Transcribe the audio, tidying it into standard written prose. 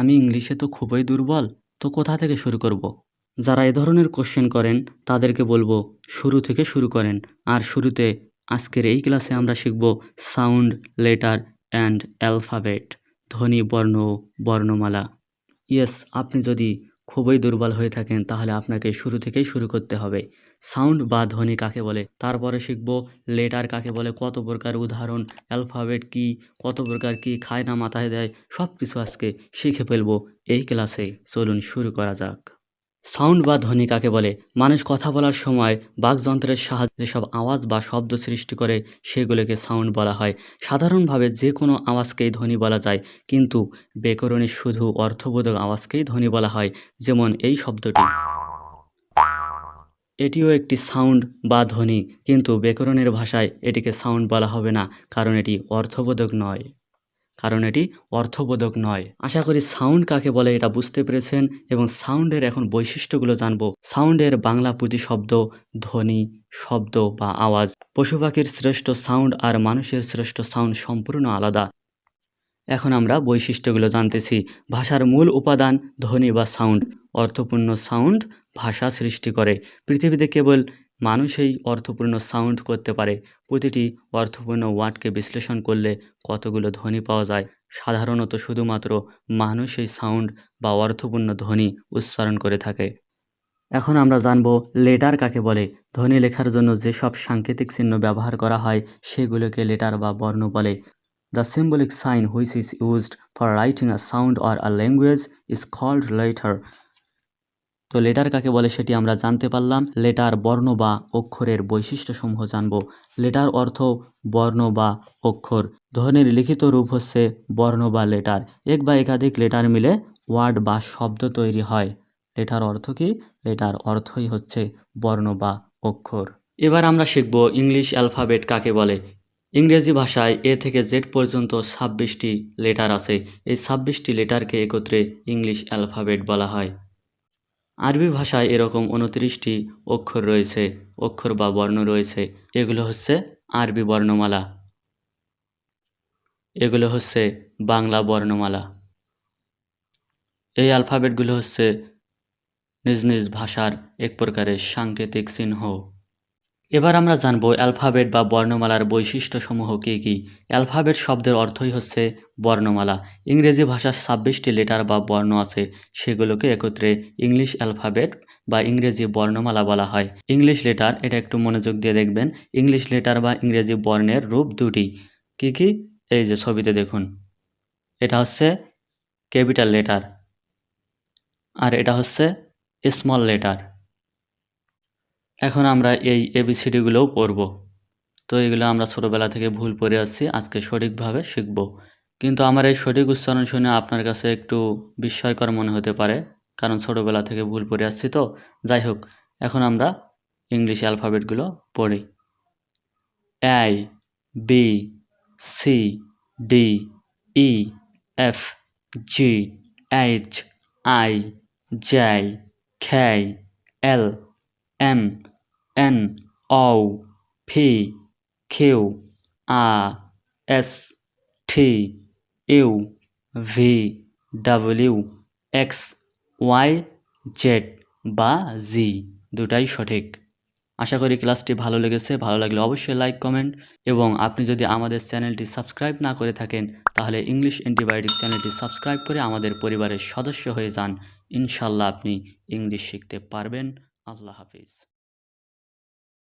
আমি ইংলিশে তো খুবই দুর্বল, তো কোথা থেকে শুরু করব? যারা এ ধরনের কোশ্চেন করেন তাদেরকে বলবো শুরু থেকে শুরু করেন। আর শুরুতে আজকের এই ক্লাসে আমরা শিখব সাউন্ড, লেটার অ্যান্ড অ্যালফাবেট, ধ্বনি, বর্ণ ও বর্ণমালা। ইয়েস, আপনি যদি খুবই দুর্বল হয়ে থাকেন তাহলে আপনাকে শুরু থেকেই শুরু করতে হবে। সাউন্ড বা ধ্বনি কাকে বলে, তারপরে শিখব লেটার কাকে বলে, কত প্রকার উদাহরণ, অ্যালফাবেট কি, কত প্রকার কি খায় না মাথায় দেয়, সব কিছু আজকে শিখে ফেলবো এই ক্লাসে। চলুন শুরু করা যাক। সাউন্ড বা ধ্বনি কাকে বলে? মানুষ কথা বলার সময় বাকযন্ত্রের সাহায্যে যেসব আওয়াজ বা শব্দ সৃষ্টি করে সেগুলোকে সাউন্ড বলা হয়। সাধারণভাবে যে কোনো আওয়াজকেই ধ্বনি বলা যায়, কিন্তু ব্যাকরণে শুধু অর্থবোধক আওয়াজকেই ধ্বনি বলা হয়। যেমন এই শব্দটি, এটিও একটি সাউন্ড বা ধ্বনি, কিন্তু ব্যাকরণের ভাষায় এটিকে সাউন্ড বলা হবে না, কারণ এটি অর্থবোধক নয়। আশা করি সাউন্ড কাকে বলে এটা বুঝতে পেরেছেন এবং সাউন্ডের এখন বৈশিষ্ট্যগুলো জানবো। সাউন্ডের বাংলা প্রতিশব্দ, ধ্বনি, শব্দ বা আওয়াজ। পশু পাখির শ্রেষ্ঠ সাউন্ড আর মানুষের শ্রেষ্ঠ সাউন্ড সম্পূর্ণ আলাদা। এখন আমরা বৈশিষ্ট্যগুলো জানতেছি। ভাষার মূল উপাদান ধ্বনি বা সাউন্ড। অর্থপূর্ণ সাউন্ড ভাষা সৃষ্টি করে। পৃথিবীতে কেবল মানুষই অর্থপূর্ণ সাউন্ড করতে পারে। প্রতিটি অর্থপূর্ণ ওয়ার্ডকে বিশ্লেষণ করলে কতগুলো ধ্বনি পাওয়া যায়। সাধারণত শুধুমাত্র মানুষই সাউন্ড বা অর্থপূর্ণ ধ্বনি উচ্চারণ করে থাকে। এখন আমরা জানব লেটার কাকে বলে। ধ্বনি লেখার জন্য যেসব সাংকেতিক চিহ্ন ব্যবহার করা হয় সেগুলোকে লেটার বা বর্ণ বলে। The symbolic sign which is used for writing a sound or a language is called letter. তো লেটার কাকে বলে সেটি আমরা জানতে পারলাম। লেটার, বর্ণ বা অক্ষরের বৈশিষ্ট্যসমূহ জানব। লেটার অর্থ বর্ণ বা অক্ষর। ধ্বনির লিখিত রূপ হচ্ছে বর্ণ বা লেটার। এক বা একাধিক লেটার মিলে ওয়ার্ড বা শব্দ তৈরি হয়। লেটার অর্থ কি? লেটার অর্থই হচ্ছে বর্ণ বা অক্ষর। এবার আমরা শিখব ইংলিশ অ্যালফাবেট কাকে বলে। ইংরেজি ভাষায় এ থেকে জেড পর্যন্ত 26টি লেটার আছে। এই 26টি লেটারকে একত্রে ইংলিশ অ্যালফাবেট বলা হয়। আরবি ভাষায় এরকম 29টি অক্ষর রয়েছে, অক্ষর বা বর্ণ রয়েছে। এগুলো হচ্ছে আরবি বর্ণমালা, এগুলো হচ্ছে বাংলা বর্ণমালা। এই অ্যালফাবেটগুলো হচ্ছে নিজ নিজ ভাষার এক প্রকারের সাংকেতিক চিহ্ন। এবার আমরা জানব অ্যালফাবেট বা বর্ণমালার বৈশিষ্ট্যসমূহ কী কী। অ্যালফাবেট শব্দের অর্থই হচ্ছে বর্ণমালা। ইংরেজি ভাষার 26টি লেটার বা বর্ণ আছে, সেগুলোকে একত্রে ইংলিশ অ্যালফাবেট বা ইংরেজি বর্ণমালা বলা হয়। ইংলিশ লেটার, এটা একটু মনোযোগ দিয়ে দেখবেন। ইংলিশ লেটার বা ইংরেজি বর্ণের রূপ দুটি। কী কী? এই যে ছবিতে দেখুন, এটা হচ্ছে ক্যাপিটাল লেটার আর এটা হচ্ছে স্মল লেটার। এখন আমরা এই এবিসিডিগুলোও পড়ব। তো এগুলো আমরা ছোটোবেলা থেকে ভুল পড়ে আসছি, আজকে সঠিকভাবে শিখব। কিন্তু আমার এই সঠিক উচ্চারণ শুনে আপনার কাছে একটু বিস্ময়কর মনে হতে পারে, কারণ ছোটোবেলা থেকে ভুল পড়ে আসছি তো। যাই হোক, এখন আমরা ইংলিশ অ্যালফাবেটগুলো পড়ি। A, B, C, D, E, F, G, H, I, J, K, L, M, N, O, P, Q, R, S, T, U, V, W, X, Y, Z বা Z, দুটাই সঠিক। আশা করি ক্লাসটি ভালো লেগেছে। ভালো লাগলে অবশ্যই লাইক, কমেন্ট, এবং আপনি যদি আমাদের চ্যানেলটি সাবস্ক্রাইব না করে থাকেন তাহলে ইংলিশ অ্যান্টিবায়োটিক চ্যানেলটি সাবস্ক্রাইব করে আমাদের পরিবারের সদস্য হয়ে যান। ইনশাল্লাহ আপনি ইংলিশ শিখতে পারবেন। আল্লাহ হাফিজ।